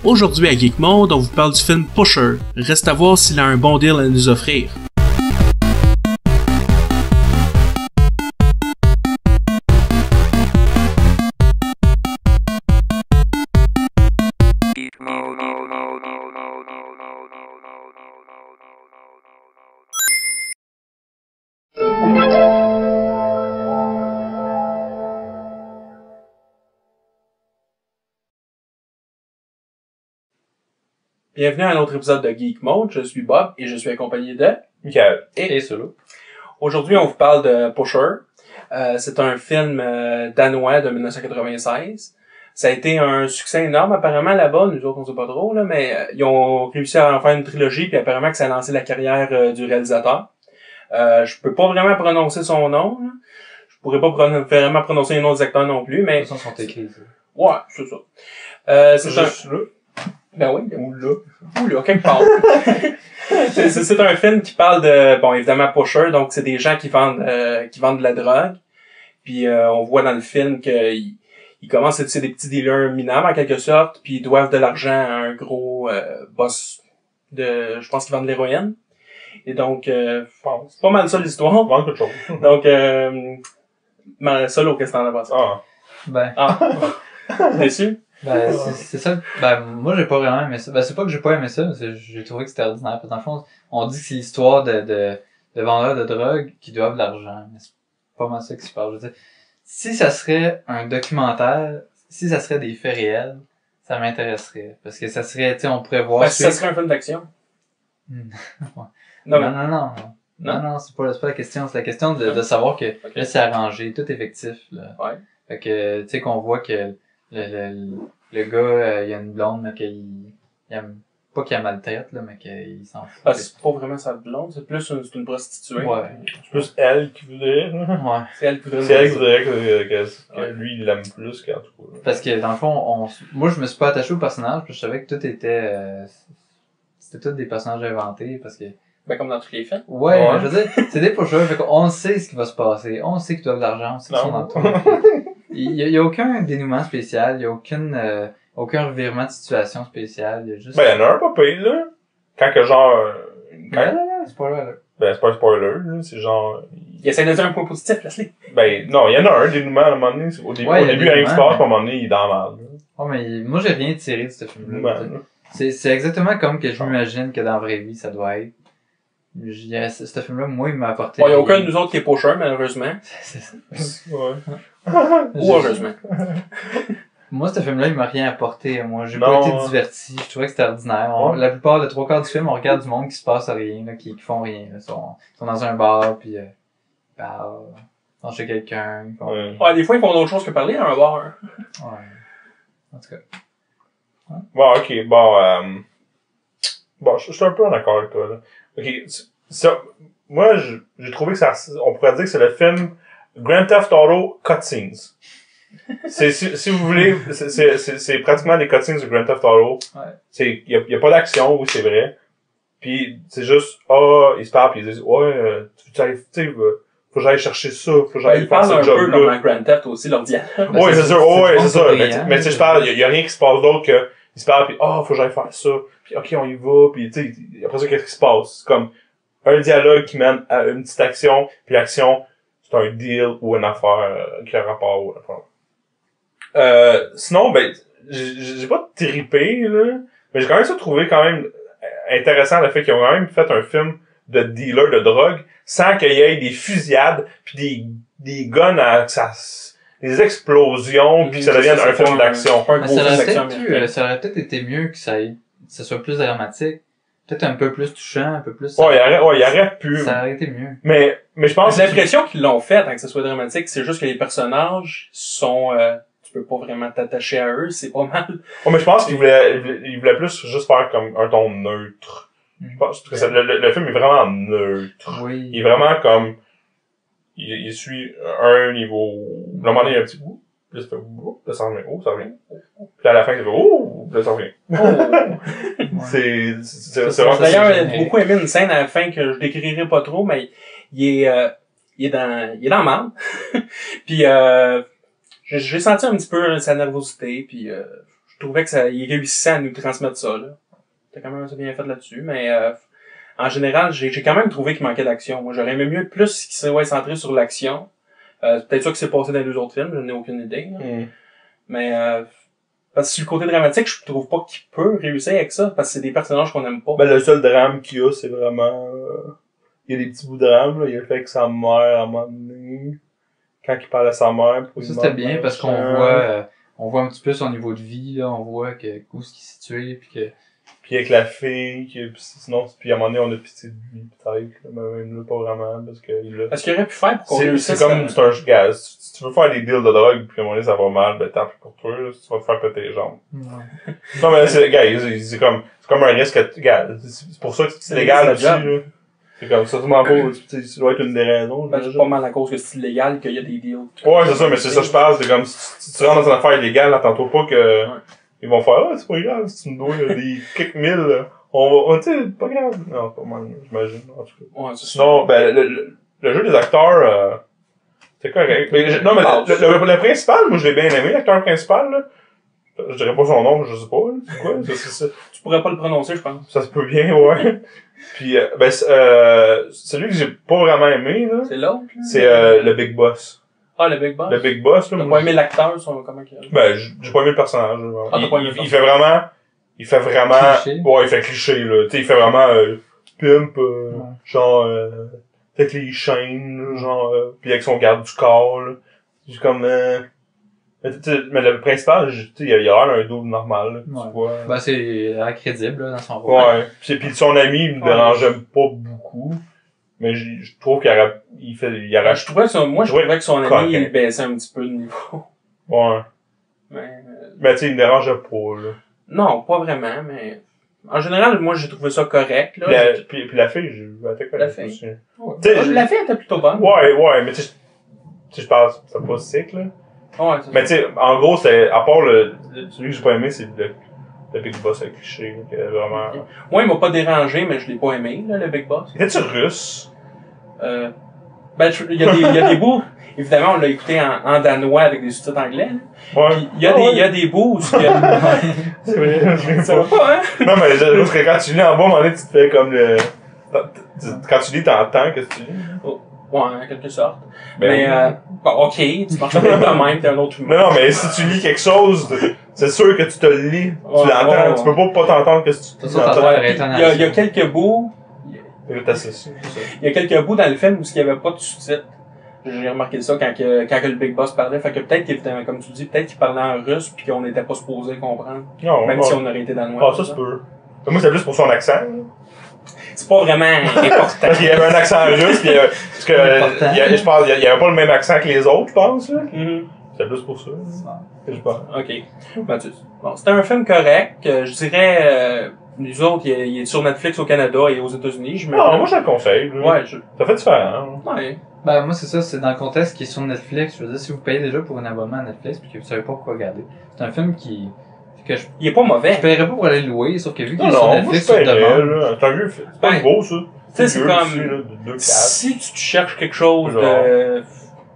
Aujourd'hui à Geek Mode, on vous parle du film Pusher. Reste à voir s'il a un bon deal à nous offrir. Bienvenue à un autre épisode de Geek Mode. Je suis Bob et je suis accompagné de Michael et Solo. Aujourd'hui, on vous parle de Pusher. C'est un film danois de 1996. Ça a été un succès énorme apparemment là-bas. Nous autres, on sait pas trop, là, mais ils ont réussi à en faire une trilogie, puis apparemment que ça a lancé la carrière du réalisateur. Je peux pas vraiment prononcer son nom. Là. Je pourrais pas vraiment prononcer les noms des acteurs non plus, mais... De toute façon, sont écrits. Ouais, c'est ça. C'est Juste un... là. Ben oui, ou là, quelque part. c'est un film qui parle de, bon, évidemment, pusher, donc c'est des gens qui vendent de la drogue. Puis on voit dans le film qu'ils commencent à être des petits dealers minables en quelque sorte, puis ils doivent de l'argent à un gros boss de, je pense qu'ils vendent de l'héroïne. Et donc, c'est pas mal ça l'histoire. On vend quelque chose. Donc, Solo, qu'est-ce que t'en as pensé? Déçu? Ben, c'est ça. Ben, moi, j'ai pas vraiment aimé ça. Ben, c'est pas que j'ai pas aimé ça, mais j'ai trouvé que c'était ordinaire. Parce que dans le fond, on dit que c'est l'histoire de vendeurs de drogue qui doivent de l'argent. Mais c'est pas mal ça qui se passe. Je veux dire, si ça serait un documentaire, si ça serait des faits réels, ça m'intéresserait. Parce que ça serait, tu sais, on pourrait voir... Ben, si ça serait un film d'action. Ouais. Non, Non, c'est pas la question. C'est la question de savoir que là, c'est arrangé, tout est fictif, là. Ouais. Fait que, tu sais, qu'on voit que le gars, il a une blonde, mais qu'il aime, pas qu'il a maltraite, là, mais qu'il s'en fout. Ah, c'est pas vraiment sa blonde, c'est plus une prostituée. Ouais. C'est plus elle qui voudrait. Ouais. C'est elle qui voudrait. C'est elle qui voudrait que lui, il l'aime plus qu'en tout cas. Parce que, dans le fond, moi, je me suis pas attaché au personnage, puis je savais que tout était, c'était tous des personnages inventés, parce que... Ben, comme dans tous les films. Ouais, je veux dire, c'est des pushers, fait qu'on sait ce qui va se passer, on sait qu'ils doivent de l'argent, on sait qu'ils sont dans le tour. Il y a aucun dénouement spécial, il y a aucun revirement de situation spécial, il y a juste... Ben, il y en a un pas pire, là. Quand que genre... Non, c'est pas là. Ben, c'est pas un spoiler, là. C'est genre... Il essaie de dire un point positif, Leslie. Ben, non, il y en a un dénouement à un moment donné. Au début, rien qui se passe, à un moment donné, il est dans la merde. Oh, mais moi, j'ai rien tiré de ce film-là. Ben, C'est exactement comme que je m'imagine que dans la vraie vie, ça doit être. Ce film-là, moi, il m'a apporté... Bon, il y a aucun de nous autres qui est pusher, malheureusement. C'est ça. ouais. Ou heureusement. Moi, ce film-là, il m'a rien apporté. Moi, j'ai Non. pas été diverti. Je trouvais que c'était ordinaire. La plupart, les 3/4 du film, on regarde du monde qui se passe à rien, là, qui font rien. Là. Ils sont dans un bar, puis ils parlent, ils vont chez quelqu'un. Ils font... Ouais, des fois, ils font d'autres choses que parler à un bar. Ouais. En tout cas. Bon, ok, bon, je suis un peu en accord avec toi, là. Ok, ça, moi, j'ai trouvé que on pourrait dire que c'est le film Grand Theft Auto Cutscenes. Si vous voulez, c'est pratiquement des cutscenes de Grand Theft Auto. Ouais. Y a pas d'action, oui, c'est vrai. Puis, c'est juste, ils se parlent pis ils disent, faut que j'aille chercher ça, faut que j'aille faire ce job-là. Ils parlent un peu comme dans Grand Theft aussi, leur dialogue. Ouais, c'est sûr, c'est ça. Mais tu sais, je parle, y a rien qui se passe d'autre que, ils se parlent pis, faut que j'aille faire ça. Puis, ok, on y va, pis tu sais, après ça, qu'est-ce qui se passe? C'est comme un dialogue qui mène à une petite action, puis l'action, c'est un deal ou une affaire qui a rapport ou une affaire. Sinon, ben, j'ai pas trippé, là, mais j'ai quand même ça trouvé quand même intéressant le fait qu'ils ont quand même fait un film de dealer de drogue sans qu'il y ait des fusillades pis des guns des explosions pis que ça devienne un film d'action. Un gros film d'action. Ça aurait peut-être été mieux que ça soit plus dramatique. Peut-être un peu plus touchant, un peu plus... il aurait pu. Ça aurait été mieux. Mais je pense J'ai l'impression qu'ils l'ont fait avant que ce soit dramatique. C'est juste que les personnages sont... tu peux pas vraiment t'attacher à eux. C'est pas mal. mais je pense qu'ils voulaient plus juste faire comme un ton neutre. Je pense que le film est vraiment neutre. Oui. Il est vraiment comme... Il suit un niveau... À un moment donné, il y a un petit... Puis là, ça fait... Là, ça revient. Ça revient. Puis à la fin, ça fait... Là, ça revient. C'est vraiment... D'ailleurs, j'ai beaucoup aimé une scène à la fin que je décrirai pas trop, mais il est dans le mal. Puis j'ai senti un petit peu sa nervosité, puis trouvais que il réussissait à nous transmettre ça, là. C'était quand même assez bien fait là-dessus, mais en général, j'ai quand même trouvé qu'il manquait d'action. Moi, j'aurais aimé mieux plus qu'il soit centré sur l'action. C'est peut-être ça qui s'est passé dans les 2 autres films, je n'ai aucune idée. Mais parce que sur le côté dramatique, je trouve pas qu'il peut réussir avec ça, parce que c'est des personnages qu'on aime pas. Ben, le seul drame qu'il y a, c'est vraiment... il y a des petits bouts de drame, là. Il y a le fait que sa mère, à un moment donné, quand il parle à sa mère... Ça, c'était bien, parce qu'on voit un petit peu son niveau de vie, là. On voit où est-ce qu'il est situé, puis que... Puis avec la fille, sinon, puis à un moment donné, on a pitié de lui, peut-être, mais même là, pas vraiment, parce qu'il a... Parce qu'il aurait pu faire pour qu'on réussisse... C'est comme, c'est un gaz. Si tu veux faire des deals de drogue, puis à un moment donné, ça va mal, ben tant pis pour toi, là, tu vas te faire péter les jambes. Non, mais c'est, gars, c'est comme un risque, gars, c'est pour ça que c'est illégal aussi, là. C'est comme ça, ça doit être une des raisons. Ben, c'est pas mal à cause que c'est illégal qu'il y a des deals. Ouais, c'est ça, mais c'est ça que je parle, c'est comme, si tu rentres dans une affaire illégale, attends-toi pas que... Ouais. Ils vont faire, c'est pas grave, si tu me dois des quelques mille, tu sais, pas grave. Non, pas mal, j'imagine, en tout cas. Ouais, sinon, ben, le jeu des acteurs, c'est correct. Mais, non, mais le principal, moi, je l'ai bien aimé, l'acteur principal, là. Je dirais pas son nom, je sais pas, c'est quoi, c'est Tu pourrais pas le prononcer, je pense. Ça se peut bien, ouais. Puis, ben, celui que j'ai pas vraiment aimé, là. C'est l'autre? C'est, le Big Boss. Ah, le Big Boss? Le Big Boss, là. T'as pas aimé l'acteur, comment qu'il est? Ben, j'ai pas aimé le personnage, là. Ah, t'as pas aimé le personnage. Il fait vraiment, cliché. Ouais, il fait cliché, là. Tu sais, il fait vraiment, pimp, genre, avec les chaînes, genre, pis avec son garde du corps, là. C'est comme, mais le principal, tu sais, il a l'air d'un dos normal, là, tu vois. Ben, c'est crédible, là, dans son rôle. Ouais. Pis son ami, il me dérangeait pas beaucoup. Mais je trouve qu'il aurait... Je trouvais que son ami, il baissait un petit peu le niveau. Ouais. Mais tu sais, il me dérangeait pas, là. Non, pas vraiment, mais... En général, moi, j'ai trouvé ça correct, là. Puis la fille, elle était correcte aussi. Ouais. La fille était plutôt bonne. Ouais, mais tu sais, je parle, c'est pas sick, là. Ouais, c'est mais tu sais, en gros, c'est, à part celui que j'ai pas aimé, c'est le Big Boss avec cliché, là, qui est vraiment... Okay. Moi, il m'a pas dérangé, mais je l'ai pas aimé, là, le Big Boss. Était-tu russe? Ben, il y a des bouts. Évidemment, on l'a écouté en danois avec des sous-titres anglais, là. Ouais. Puis, il y a des bouts où c'est vrai, ça va pas, hein? Non, mais juste que quand tu lis en bas, à un moment donné, tu te fais comme le... Quand tu lis, t'entends que tu lis. Ouais, en quelque sorte. Mais bon, ok, tu marches avec toi-même, t'es un autre humain. Non, mais si tu lis quelque chose, c'est sûr que tu te le lis, tu l'entends, tu peux pas t'entendre que tu il y a quelques bouts. Il y a quelques bouts dans le film où il n'y avait pas de sous-titres. J'ai remarqué ça quand le Big Boss parlait. Fait que peut-être qu'il était, comme tu dis, peut-être qu'il parlait en russe pis qu'on n'était pas supposé comprendre. Non, même si on aurait été danois. Ah, ça se peut. Moi, c'est plus pour son accent. C'est pas vraiment important. Parce qu'il y avait un accent russe, pis parce que je pense il y avait pas le même accent que les autres, je pense. C'est plus pour ça. Je pense. Ok. Bon, c'était un film correct. Je dirais, les autres, il est sur Netflix au Canada et aux États-Unis. Non, moi je le conseille. Ouais, ça fait différent. Ouais. Ben, moi, c'est ça, c'est dans le contexte qui est sur Netflix. Je veux dire, si vous payez déjà pour un abonnement à Netflix pis que vous savez pas quoi regarder, c'est un film il est pas mauvais. Je paierais pas pour aller le louer, sauf que vu qu'il est sur Netflix, c'est un vieux film. C'est pas nouveau, ça. Tu sais, c'est comme, si tu cherches quelque chose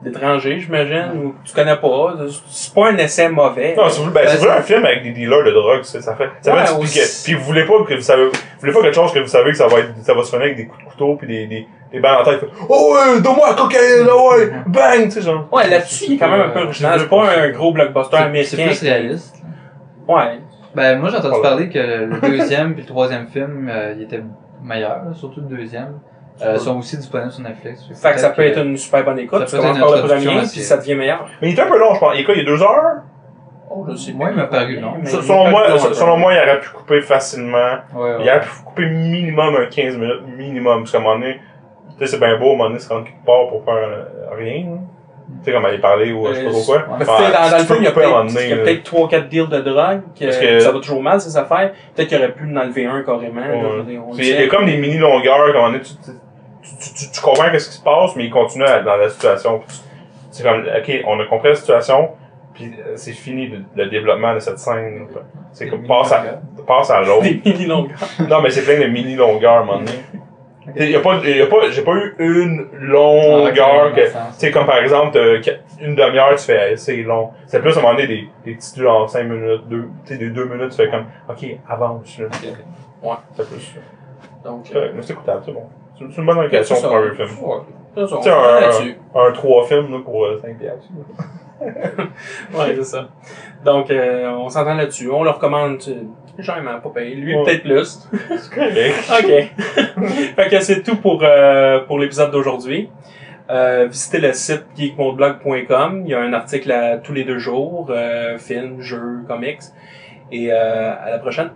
d'étranger, j'imagine, ou que tu connais pas, c'est pas un essai mauvais. Non, c'est vrai un film avec des dealers de drogue, ça fait puis vous voulez pas quelque chose que vous savez que ça va se finir avec des coups de couteau pis des balles en tête. Oh ouais, donne-moi la cocaïne, ouais, bang, tu sais, genre. Ouais, là-dessus, il est quand même un peu original. C'est pas un gros blockbuster américain. C'est plus réaliste. Ouais. Ben, moi, j'ai entendu parler que le deuxième puis le troisième film, il était meilleur, surtout le deuxième. Sont aussi disponibles sur Netflix. Fait que ça peut être une super bonne écoute. Tu commences par le premier, puis ça devient meilleur. Mais il est un peu long, je pense. Il y a 2 heures? Oh, je sais. Moi, il m'a paru long. Selon moi, il aurait pu couper facilement. Il aurait pu couper minimum un 15 minutes, minimum. Parce qu'à un moment donné, tu sais, c'est bien beau, à un moment donné, se rendre quelque part pour faire rien. Tu sais, comme aller parler ou je sais pas trop quoi. Dans le film, il y a peut-être 3-4 deals de drogue, ça va toujours mal, ces affaires. Peut-être qu'il aurait pu en enlever un carrément. Il y a comme des mini-longueurs, comme on est, tu comprends qu'est-ce qui se passe, mais il continue dans la situation. C'est comme, ok, on a compris la situation, puis c'est fini le développement de cette scène. C'est comme, passe à l'autre. Des mini-longueurs. Non, mais c'est plein de mini-longueurs, à un moment donné. J'ai pas eu une longueur tu sais, comme par exemple, une demi-heure, tu fais, c'est long. C'est plus, à un moment donné, des petits, genre, 5 minutes, tu sais, des 2 minutes, tu fais comme, ok, avance, là. Ok. Ouais, c'est plus ça. Donc, Mais c'est écoutable, c'est bon. C'est une bonne indication pour un film. Ouais. C'est ça, on Tu sais, s'entend là-dessus. un 3 films, là, pour 5 piastres. Ouais, c'est ça. Donc, on s'entend là-dessus. On le recommande, légèrement, pas payé. Lui, Ouais. peut-être plus. C'est correct. OK. Fait que c'est tout pour l'épisode d'aujourd'hui. Visitez le site geekmodeblog.com. Il y a un article tous les 2 jours. Films, jeux, comics. Et à la prochaine.